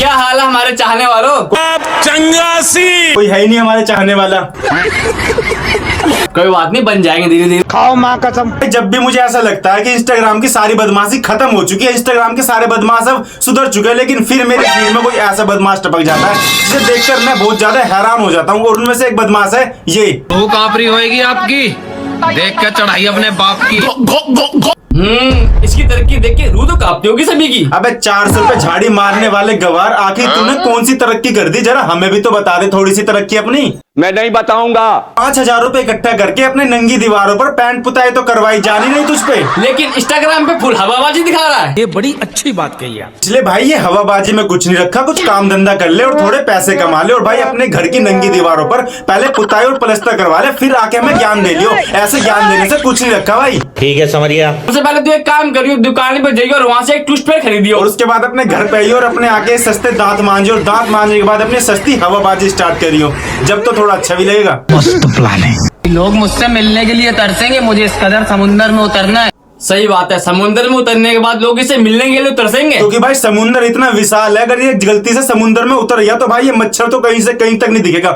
क्या हाल है हमारे चाहने वालों? चंगासी कोई है ही नहीं हमारे चाहने वाला। कोई बात नहीं, बन जाएंगे धीरे धीरे। खाओ माँ कसम। जब भी मुझे ऐसा लगता है कि इंस्टाग्राम की सारी बदमाशी खत्म हो चुकी है, इंस्टाग्राम के सारे बदमाश अब सुधर चुके हैं, लेकिन फिर मेरे फीड में कोई ऐसा बदमाश टपक जाता है जिसे देखकर मैं बहुत ज्यादा हैरान हो जाता हूँ। और उनमें से एक बदमाश है ये। वो कापरी होएगी आपकी, देख कर चढ़ाई अपने बाप की। इसकी तरक्की देख के रूह तो कांपती होगी सभी की। अबे 400 रुपए झाड़ी मारने वाले गवार, आखिर तूने कौन सी तरक्की कर दी? जरा हमें भी तो बता दे थोड़ी सी तरक्की अपनी। मैं नहीं बताऊंगा। 5000 रुपए इकट्ठा करके अपने नंगी दीवारों पर पैंट पुताई तो करवाई जानी नहीं तुझ पे, लेकिन इंस्टाग्राम पे फुल हवाबाजी दिखा रहा है। ये बड़ी अच्छी बात कही है। इसलिए भाई ये हवाबाजी में कुछ नहीं रखा, कुछ काम धंधा कर ले और थोड़े पैसे कमा ले, और भाई अपने घर की नंगी दीवारों पर पहले पुताई और प्लस्तर करवा ले, फिर आके हमें ज्ञान दे लियो। ऐसे ज्ञान देने से कुछ नहीं रखा भाई। ठीक है समझ गया। सबसे पहले तू एक काम करियो, दुकान पे जाइए और वहाँ से एक टूथपेस्ट खरीदियो, और उसके बाद अपने घर पे आइए और अपने आके सस्ते दांत मांजियो, और दांत मांजने के बाद अपनी सस्ती हवाबाजी स्टार्ट करियो, जब तो थोड़ा अच्छा भी लगेगा। मस्त प्लान है। लोग मुझसे मिलने के लिए तरसेंगे, मुझे इस कदर समुंदर में उतरना है। सही बात है, समुद्र में उतरने के बाद लोग इसे मिलने के लिए तरसेंगे। क्योंकि भाई समुंदर इतना विशाल है, अगर ये गलती से समुंदर में उतर गया तो भाई ये मच्छर तो कहीं से कहीं तक नहीं दिखेगा।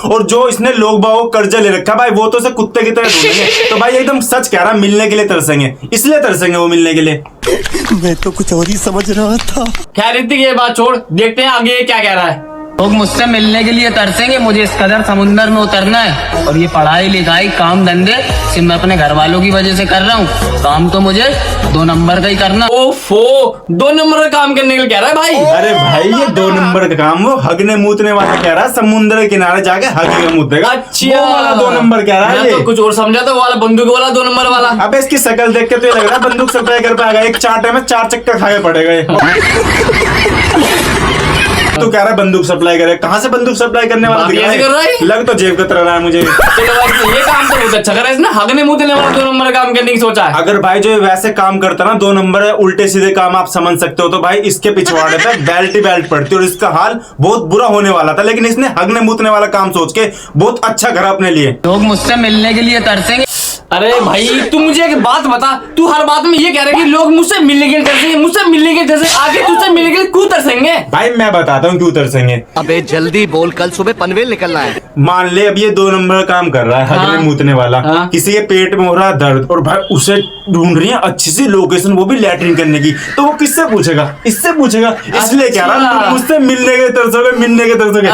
और जो इसने लोग बागों को कर्जा ले रखा भाई, वो तो उसे कुत्ते की तरह ढूंढेंगे। तो भाई एकदम सच कह रहा, मिलने के लिए तरसेंगे, इसलिए तरसेंगे वो मिलने के लिए। मैं तो कुछ और ही समझ रहा था। खैर ऋतिक ये बात छोड़, देखते हैं आगे ये क्या कह रहा है। लोग मुझसे मिलने के लिए तरसेंगे, मुझे इस कदर समुंदर में उतरना है। और ये पढ़ाई लिखाई काम धंधे सिर्फ मैं अपने घर वालों की वजह से कर रहा हूँ, काम तो मुझे 2 नंबर का ही करना। ओफो, 2 नंबर का काम करने के लिए कह रहा है भाई। अरे भाई ये 2 नंबर का काम वो हगने मूतने वाला कह रहा है, समुद्र के किनारे जाके हगेगा मूतेगा। अच्छा, वो वाला 2 नंबर कह रहा है। मैं तो कुछ और समझा था, वो वाला बंदूक वाला 2 नंबर वाला। अबे इसकी शक्ल देख के तो ये लग रहा है बंदूक सप्लाई कर पाएगा, एक चाटे में 4 चक्कर खाए पड़ेगा। तू कह रहा है बंदूक सप्लाई करे, कहाँ से बंदूक सप्लाई करने वाला दिख रहा कर रहा है? लग तो जेब कतरा रहा है मुझे। चलो भाई, ये काम तो बहुत अच्छा करा इसने, हगने मुतने वाला 2 नंबर का काम करने की सोचा है। अगर भाई जो वैसे काम करता ना 2 नंबर उल्टे सीधे काम आप समझ सकते हो, तो भाई इसके पिछवाड़े पे बेल्ट ही बेल्ट पड़ती और इसका हाल बहुत बुरा होने वाला था, लेकिन इसने हगने मुतने वाला काम सोच के बहुत अच्छा करा अपने लिए। लोग मुझसे मिलने के लिए तरसेंगे। अरे भाई तू मुझे एक बात बता, तू हर बात में ये कह रहा है कि लोग मुझसे मिलने के लिए तरसेंगे, मुझसे मिलने के लिए आगे तुझसे मिलने के लिए क्यों तरसेंगे? भाई मैं बताता हूँ क्यों तरसेंगे। अबे जल्दी बोल, कल सुबह पनवेल निकलना है। मान ले अब ये 2 नंबर का काम कर रहा है, हगने मूतने वाला। किसी के पेट में हो रहा है दर्द और भाई उसे ढूंढ रही है अच्छी सी लोकेशन, वो भी लैट्रिन करने की, तो वो किससे पूछेगा? इससे पूछेगा। इसलिए कह रहा है मुझसे मिलने के तरसोगे, मिलने के तरसोगे।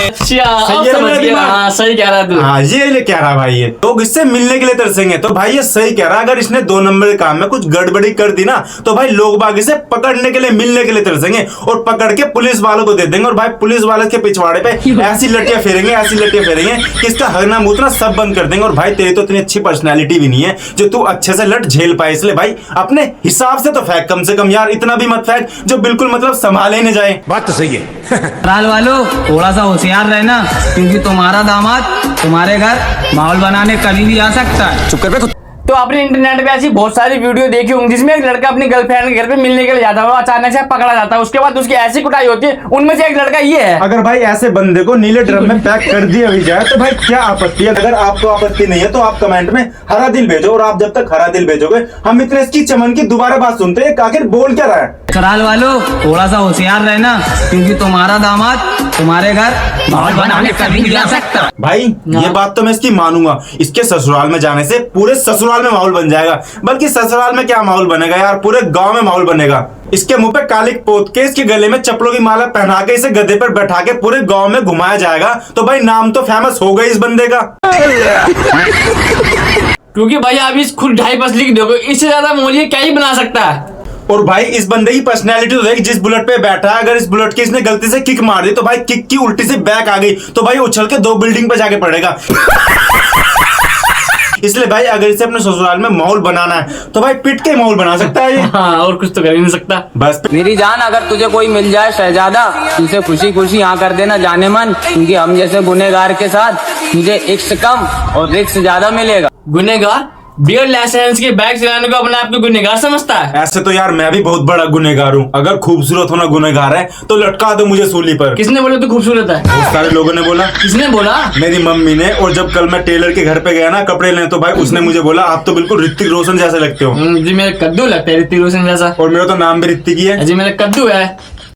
अच्छा, अब समझ गया। हाँ सही कह रहा है तू। हाँ ये कह रहा भाई, ये लोग इससे मिलने के लिए तरसेंगे। तो भाई ये सही कह रहा, अगर इसने 2 नंबर के काम में कुछ गड़बड़ी कर दी ना, तो भाई लोग बाग इसे पकड़ने के लिए मिलने के लिए तरसेंगे और पकड़ के पुलिस वालों को दे देंगे, और भाई पुलिस वाले के पिछवाड़े पे ऐसी लटियां फेरेंगे, ऐसी लटियां फेरेंगे कि इसका हगना मूतना सब बंद कर देंगे। और भाई तेरी तो इतनी अच्छी पर्सनैलिटी भी नहीं है जो तू अच्छे से लट झेल पाए, इसलिए भाई अपने हिसाब से तो फेंक, कम से कम यार इतना भी मत फेंक जो बिल्कुल मतलब संभाले ही नहीं जाए। बात तो सही है। राल वालों थोड़ा सा होशियार रहना, क्योंकि तुम्हारा दामाद तुम्हारे घर माहौल बनाने कभी भी आ सकता है। चुप कर बे। तो आपने इंटरनेट पे ऐसी बहुत सारी वीडियो देखी होंगी जिसमें एक लड़का अपनी गर्लफ्रेंड के घर पे मिलने के लिए जाता है, वो अचानक से पकड़ा जाता है, उसके बाद उसकी ऐसी कुटाई होती है। उनमें से एक लड़का ये है। अगर भाई ऐसे बंदे को नीले ड्रम में पैक कर दिया भी जाए तो भाई क्या आपत्ति है? अगर आपको आपत्ति नहीं है तो आप कमेंट में हरा दिल भेजो, और आप जब तक हरा दिल भेजोगे हम इतने इसकी चमन की दोबारा बात सुनते हैं, आखिर बोल क्या रहा है। कराल वालों थोड़ा सा होशियार रहना, क्योंकि तुम्हारा दामाद तुम्हारे घर माहौल बनाने कभी भी आ सकता है। भाई ये बात तो मैं इसकी मानूंगा, इसके ससुराल में जाने से पूरे ससुराल में माहौल बन जाएगा, बल्कि ससुराल में क्या माहौल बनेगा यार, पूरे गांव में माहौल बनेगा। इसके मुंह पे कालिक पोत के, इसके गले में चप्पलों की माला पहना के, इसे गधे पर बैठा के पूरे गांव में घुमाया जाएगा, तो भाई नाम तो फेमस हो गई इस बंदे का। क्योंकि भाई आप इस खुद 2.5 लिख दोगे, इससे ज्यादा मोलिए क्या ही बना सकता है। और भाई इस बंदे की पर्सनैलिटी तो देख, जिस बुलेट पे बैठा है, अगर इस बुलेट की इसने गलती से किक मार दी तो भाई किक की उल्टी से बैक आ गई तो भाई उछल के 2 बिल्डिंग पे जाके पड़ेगा। इसलिए भाई अगर इसे अपने ससुराल में माहौल बनाना है तो भाई पिट के माहौल बना सकता है ये। हाँ, और कुछ तो कर ही नहीं सकता। बस मेरी जान, अगर तुझे कोई मिल जाए शहजादा, तुझे खुशी खुशी यहाँ कर देना जाने मन, क्योंकि हम जैसे गुनहगार के साथ तुझे इक्स कम और रिक्स ज्यादा मिलेगा। गुनहगार बियर लाइसेंस की बाइक चलाने को अपने आप को गुनहगार समझता है? ऐसे तो यार मैं भी बहुत बड़ा गुनहगार हूँ। अगर खूबसूरत होना गुनहगार है तो लटका दो मुझे सूली पर। किसने बोला तू खूबसूरत है? बहुत सारे लोगों ने बोला। किसने बोला? मेरी मम्मी ने। और जब कल मैं टेलर के घर पे गया ना कपड़े लेने, तो भाई उसने मुझे बोला आप तो बिल्कुल ऋतिक रोशन जैसे लगते हो। जी मेरे कद्दू लगता है ऋतिक रोशन जैसा। और मेरा तो नाम भी ऋतिक ही है। जी मेरे कद्दू है।